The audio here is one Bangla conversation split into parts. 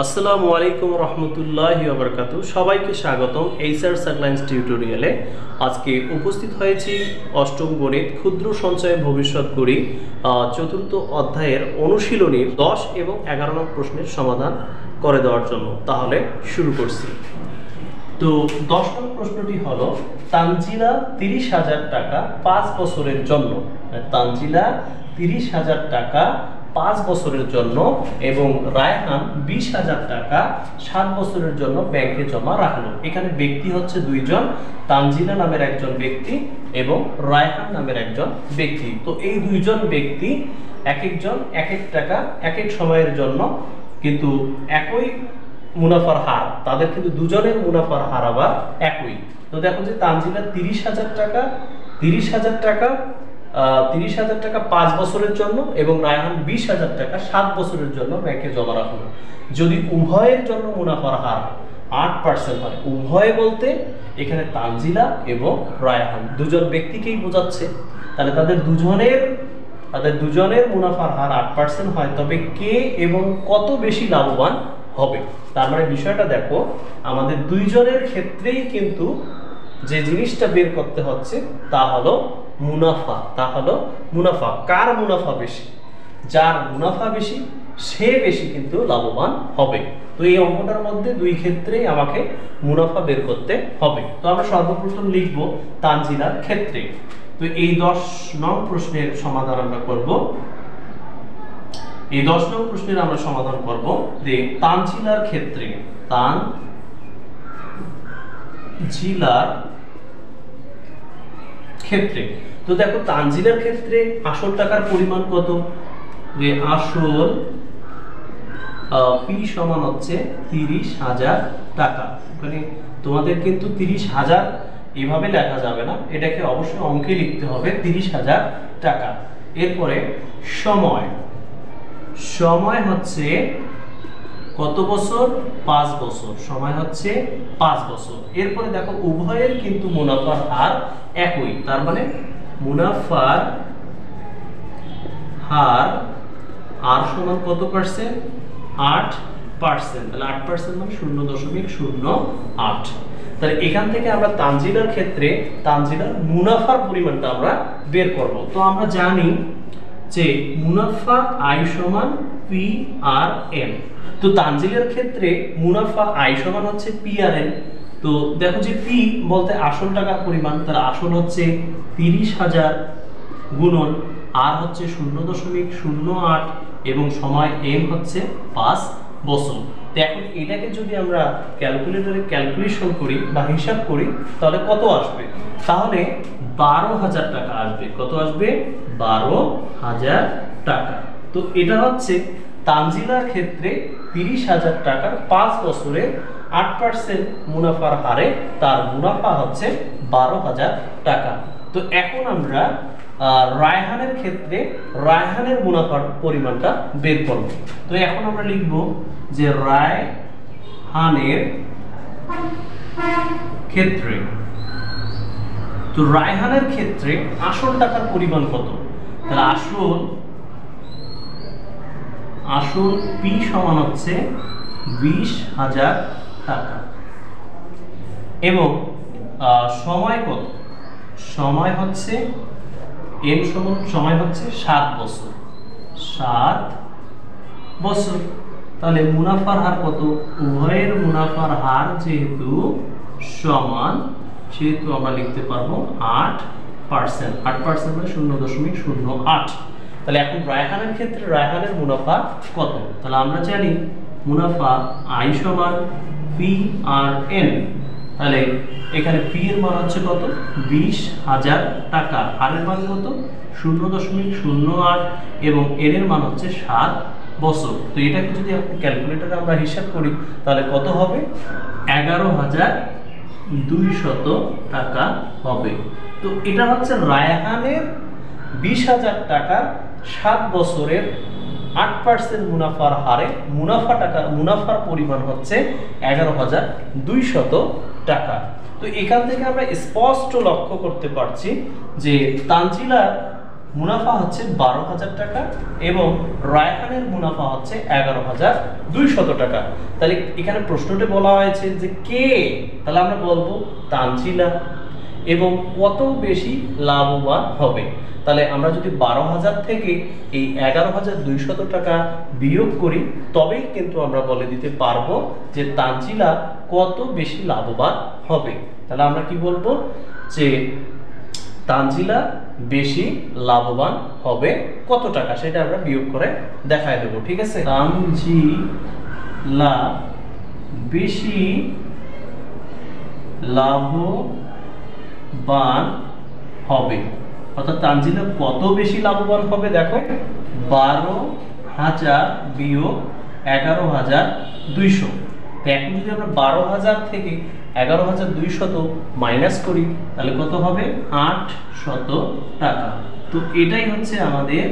আসসালামু আলাইকুম রহমতুল্লাহি ওয়া বারাকাতুহু। সবাইকে স্বাগতম এইচআর সাকলাইন্স টিউটোরিয়ালে। আজকে উপস্থিত হয়েছি অষ্টম গণিত ক্ষুদ্র সঞ্চয় ভবিষ্যৎ গড়ি চতুর্থ অধ্যায়ের অনুশীলনীর 10 এবং 11 নং প্রশ্নের সমাধান করে দেওয়ার জন্য। তাহলে শুরু করছি। তো 10 নং প্রশ্নটি হলো, তানজিলা 30,000 টাকা 5 বছরের জন্য, তানজিলা 30,000 টাকা 5 বছরের জন্য এবং রায়হান 20,000 টাকা 7 বছরের জন্য ব্যাংকে জমা রাখলো। এখানে ব্যক্তি হচ্ছে দুইজন, তানজিলা নামের একজন ব্যক্তি এবং রায়হান নামের একজন ব্যক্তি। তো এই দুইজন ব্যক্তি এক একজন এক এক টাকা এক এক সময়ের জন্য, কিন্তু একই মুনাফার হার, তাদের কিন্তু দুজনের মুনাফার হার আবার একই। তো দেখো যে তানজিলা 30,000 টাকা 30,000 টাকা 5 বছরের জন্য এবং রায়হান 20,000 টাকা 7 বছরের জন্য ব্যাংকে জমা রাখলো। যদি উভয়ের জন্য মুনাফার হার 8% হয়, উভয় বলতে এখানে তানজিলা এবং রায়হান দুজন ব্যক্তিকেই বোঝাচ্ছে, তাহলে তাদের দুজনের মুনাফার হার 8% হয়, তবে কে এবং কত বেশি লাভবান হবে। তার মানে বিষয়টা দেখো, আমাদের দুইজনের ক্ষেত্রেই কিন্তু যে জিনিসটা বের করতে হচ্ছে তা হলো মুনাফা। কার মুনাফা বেশি? যার মুনাফা বেশি সে বেশি কিন্তু লাভবান হবে। তো এই অঙ্কটার মধ্যে দুই ক্ষেত্রেই আমাকে মুনাফা বের করতে হবে। তো আমরা সর্বপ্রথম লিখব তানজিলার ক্ষেত্রে। তো এই 10 নং প্রশ্নের সমাধান আমরা করব। এই 10 নং প্রশ্নের আমরা সমাধান করব যে তানজিলার ক্ষেত্রে, তানজিলার ক্ষেত্রে। তো দেখো তানজিলার ক্ষেত্রে আসল টাকার পরিমাণ কত? যে আসল পি সমান হচ্ছে 30,000 টাকা। মানে তোমাদের কিন্তু 30,000 এভাবে লেখা যাবে না, এটাকে অবশ্যই অঙ্কে লিখতে হবে 30,000 টাকা। এরপরে সময় হচ্ছে কত বছর? 5 বছর। সময় হচ্ছে 5 বছর। এরপরে দেখো উভয়ের কিন্তু মুনাফার হার একই, তার মানে মুনাফার হার আর সমান কত পার্সেন্ট? 8%। তাহলে 8% মানে 0.08। তাহলে এখান থেকে আমরা তানজিলার ক্ষেত্রে তানজিলার মুনাফার পরিমাণটা আমরা বের করব। তো আমরা জানি যে মুনাফা আই সমান পি আর এন। তো তানজিলার ক্ষেত্রে মুনাফা আই সমান হচ্ছে পি আর এন। তো দেখো যে পি বলতে আসল টাকার পরিমাণ, তার আসল হচ্ছে 30,000 গুণন আর হচ্ছে 0.08 এবং সময় এম হচ্ছে 5 বছর। তো এখন এটাকে যদি আমরা ক্যালকুলেটরে ক্যালকুলেশন করি বা হিসাব করি তাহলে কত আসবে? তাহলে 12,000 টাকা আসবে। কত আসবে? 12,000 টাকা। তো এটা হচ্ছে তানজিলার ক্ষেত্রে 30,000 টাকার 5 বছরে 8% মুনাফার হারে তার মুনাফা হচ্ছে 12,000 টাকা। তো এখন আমরা রায়হানের ক্ষেত্রে রায়হানের মুনাফার পরিমাণটা বের করব। তো এখন আমরা লিখব যে রায়হানের ক্ষেত্রে, তো রায়হানের ক্ষেত্রে আসল টাকার পরিমাণ কত? তাহলে আসল পি সমান হচ্ছে 20,000 টাকা এবং সময় কত? সময় হচ্ছে এম সমান সময় হচ্ছে 7 বছর। 7 বছর। তাহলে মুনাফার হার কত? উভয়ের মুনাফার হার যেহেতু সমান, সেহেতু আমরা লিখতে পারবো 8%। 8% মানে 0.08। তাহলে এখন রায়হানের ক্ষেত্রে রায়হানের মুনাফা কত? তাহলে আমরা জানি মুনাফা আই সমান পি আর এন। তাহলে এখানে পি এর মান হচ্ছে কত? 20,000 টাকা। আর এর মান কত? 0.08 এবং এর এর মান হচ্ছে 7 বছর। তো এটাকে যদি ক্যালকুলেটরে আমরা হিসাব করি তাহলে কত হবে? 11,200 টাকা হবে। তো এটা হচ্ছে রায়হানের 20,000 টাকা 7 বছরের 8% মুনাফার হারে মুনাফার পরিমাণ হচ্ছে 11,200 টাকা। তো এখান থেকে আমরা স্পষ্ট লক্ষ্য করতে পারছি যে তানজিলার মুনাফা হচ্ছে 12,000 টাকা এবং রায়হানের মুনাফা হচ্ছে 11,200 টাকা। তাহলে এখানে প্রশ্নটা বলা হয়েছে যে কে, তাহলে আমরা বলবো তানজিলা, এবং কত বেশি লাভবান হবে। তাহলে আমরা যদি 12,000 থেকে এই 11,200 টাকা বিয়োগ করি তবেই কিন্তু আমরা বলে দিতে পারবো যে তানজিলা কত বেশি লাভবান হবে। তাহলে আমরা কি বলবো যে তানজিলা বেশি লাভবান হবে কত টাকা, সেটা আমরা বিয়োগ করে দেখায় দেবো, ঠিক আছে। তানজিলা বেশি লাভবান হবে, অর্থাৎ তানজিলা কত বেশি লাভবান হবে, দেখো 12,000 বিয়োগ 11,200। তো এখন যদি আমরা 12,000 থেকে 11,200 মাইনাস করি তাহলে কত হবে 800 টাকা। তো এটাই হচ্ছে আমাদের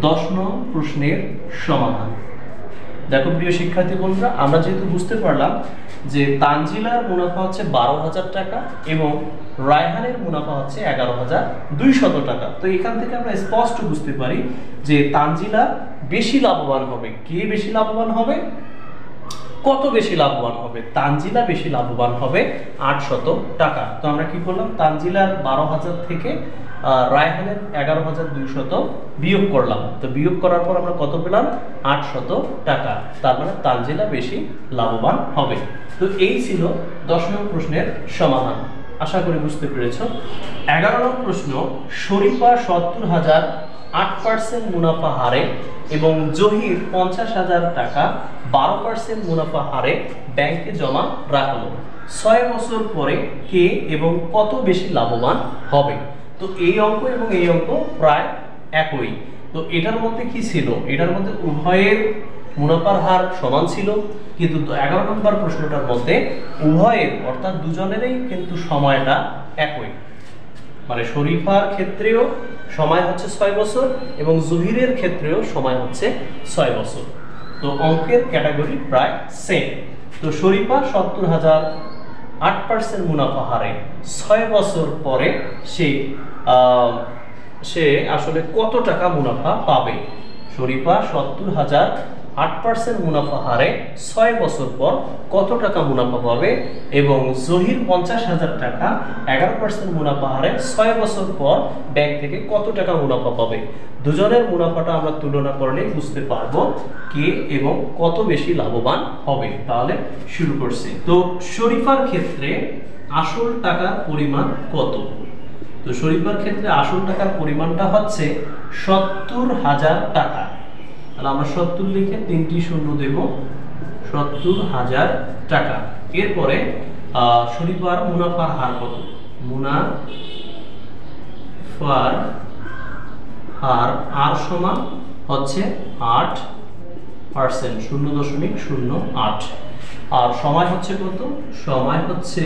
10 নং প্রশ্নের সমাধান। দেখো প্রিয় শিক্ষার্থী বন্ধুরা, আমরা যেহেতু বুঝতে পারলাম যে তানজিলার মুনাফা হচ্ছে 12,000 টাকা এবং রায়হানের মুনাফা হচ্ছে 11,200 টাকা, তো এখান থেকে আমরা স্পষ্ট বুঝতে পারি যে তানজিলা বেশি লাভবান হবে। কে বেশি লাভবান হবে, কত বেশি লাভবান হবে, তানজিলা বেশি লাভবান হবে 800 টাকা। তো আমরা কি করলাম, তানজিলার 12,000 থেকে রায়হানের 11,200 বিয়োগ করলাম। তো বিয়োগ করার পর আমরা কত পেলাম 800 টাকা, তার মানে তানজিলা বেশি লাভবান হবে। তো এই ছিল 10 নং প্রশ্নের সমাধান, আশা করি বুঝতে পেরেছ। 11 নং প্রশ্ন, শরীফা 70,000 8% মুনাফা হারে এবং জহির 50,000 টাকা 12% মুনাফা হারে ব্যাংকে জমা রাখলো। 6 বছর পরে কে এবং কত বেশি লাভবান হবে। তো এই অঙ্ক এবং এই অঙ্ক প্রায় একই। তো এটার মধ্যে কি ছিল, এটার মধ্যে উভয়ের মুনাফার হার সমান ছিল, কিন্তু 11 নম্বর প্রশ্নটার মধ্যে উভয়ের অর্থাৎ দুজনেরই কিন্তু সময়টা একই, মানে শরীফার ক্ষেত্রেও সময় হচ্ছে 6 বছর এবং জহিরের ক্ষেত্রেও সময় হচ্ছে 6 বছর। তো অঙ্কের ক্যাটাগরি প্রায় সেম। তো শরীফা 70,000 8% মুনাফা হারে 6 বছর পরে সে আসলে কত টাকা মুনাফা পাবে। শরীফা 70,000 8% মুনাফা হারে 6 বছর পর কত টাকা মুনাফা পাবে এবং জহির 50,000 টাকা 11% মুনাফা হারে 6 বছর পর ব্যাংক থেকে কত টাকা মুনাফা পাবে। দুজনের মুনাফাটা আমরা তুলনা করলে বুঝতে পারবো কে এবং কত বেশি লাভবান হবে। তাহলে শুরু করছি। তো শরীফার ক্ষেত্রে আসল টাকার পরিমাণ কত। তো শরীফার ক্ষেত্রে আসল টাকার পরিমাণটা হচ্ছে 70,000 টাকা। তাহলে আমরা 70 লিখে 3টি শূন্য দেব, 70,000 টাকা। এরপরে শরীফার মুনাফার হার কত, মুনাফার হার আর সমান হচ্ছে 8%, 0.08। আর সময় হচ্ছে কত, সময় হচ্ছে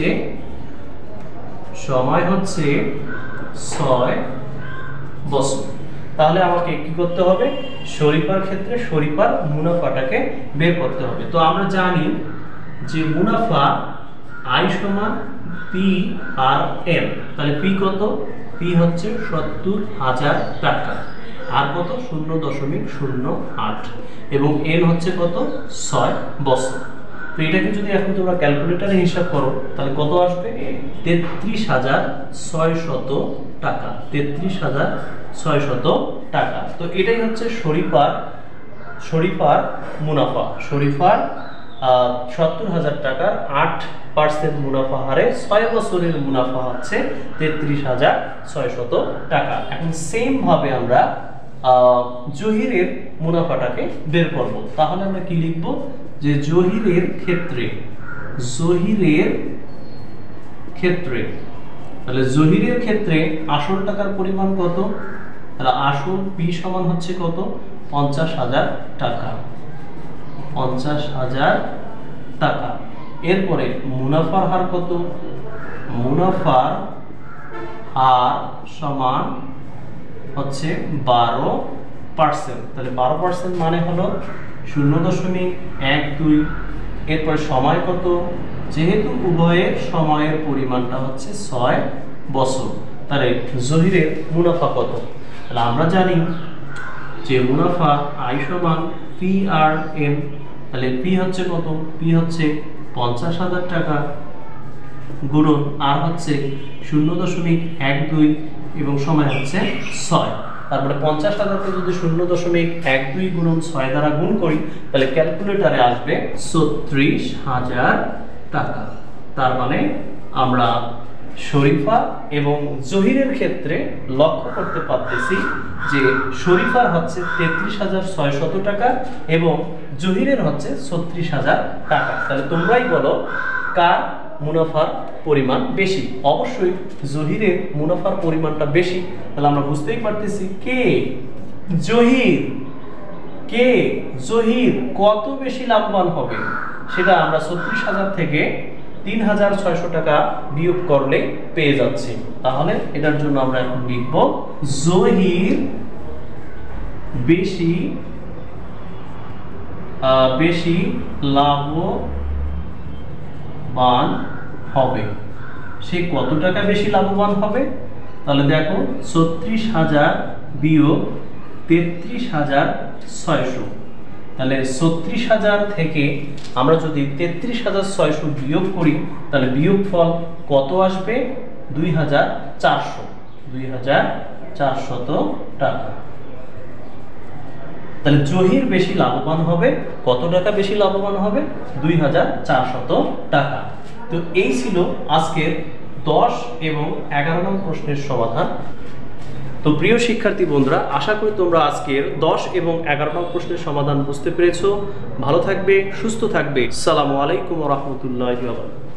6 বছর। তাহলে আমাকে কি করতে হবে, শরীফার ক্ষেত্রে শরীফার মুনাফাটাকে বের করতে হবে। তো আমরা জানি যে মুনাফা আই সমান পি আর এম। তাহলে পি কত, পি হচ্ছে 70,000 টাকা, আর কত 0.08 এবং এন হচ্ছে কত 6 বছর। তো এটাকে যদি এখন তোমরা ক্যালকুলেটরে হিসাব করো তাহলে কত আসবে 33,600 টাকা, 33,600 টাকা। তো এটাই হচ্ছে শরীফার মুনাফা। শরীফার 70,000 টাকার 8% মুনাফা হারে 6 বছরের মুনাফা হচ্ছে 33,600 টাকা। এখন সেম ভাবে আমরা জহিরের মুনাফাটাকে বের করব। তাহলে আমরা কি লিখব যে জহিরের ক্ষেত্রে আসল টাকার পরিমাণ কত, তাহলে আসল পি সমান হচ্ছে কত 50,000 টাকা, 50,000 টাকা। এরপরে মুনাফার হার কত, মুনাফার হার সমান হচ্ছে 12%। তাহলে 12% মানে হলো 0.12। এরপর সময় কত, যেহেতু উভয়ের সময়ের পরিমাণটা হচ্ছে 6 বছর তাহলে জহিরের মুনাফা কত? তাহলে আমরা জানি যে মুনাফা আই সমান পি আর এন। তাহলে পি হচ্ছে কত? পি হচ্ছে 50,000 টাকা গুণন আর হচ্ছে 0.12 এবং সময় হচ্ছে 6। তারপরে 50,000কে যদি 0.12 গুণন 6 দ্বারা গুণ করি তাহলে ক্যালকুলেটরে আসবে 36,000 টাকা। তার মানে আমরা শরীফা এবং জহিরের ক্ষেত্রে লক্ষ্য করতে পারতেছি যে শরীফার হচ্ছে 33,600 টাকা এবং জহিরের হচ্ছে 36,000 টাকা। তাহলে তোমরাই বলো কার মুনাফার পরিমাণ বেশি? অবশ্যই জহিরের মুনাফার পরিমাণটা বেশি। তাহলে আমরা বুঝতেই পারতেছি কে জহির, কে জহির কত বেশি লাভবান হবে সেটা আমরা 36,000 থেকে 3,600 টাকা বিয়োগ করলে পেয়ে যাচ্ছি। তাহলে এটার জন্য আমরা এখন লিখব জহির বেশি লাভবান হবে। সে কত টাকা বেশি লাভবান হবে? তাহলে দেখো 36,000 বিয়োগ 33,600। তাহলে 36,000 থেকে আমরা যদি 33,600 বিয়োগ করি তাহলে বিয়োগফল কত আসবে? 2,400 টাকা। তাহলে জহির বেশি লাভবান হবে। কত টাকা বেশি লাভবান হবে? 2,400 টাকা। তো এই ছিল আজকের 10 এবং 11 নং প্রশ্নের সমাধান। তো প্রিয় শিক্ষার্থী বন্ধুরা, আশা করি তোমরা আজকের 10 এবং 11 নং প্রশ্নের সমাধান বুঝতে পেরেছো। ভালো থাকবে, সুস্থ থাকবে। আসসালামু আলাইকুম ওয়া রাহমাতুল্লাহি ওয়া বারাকাতুহু।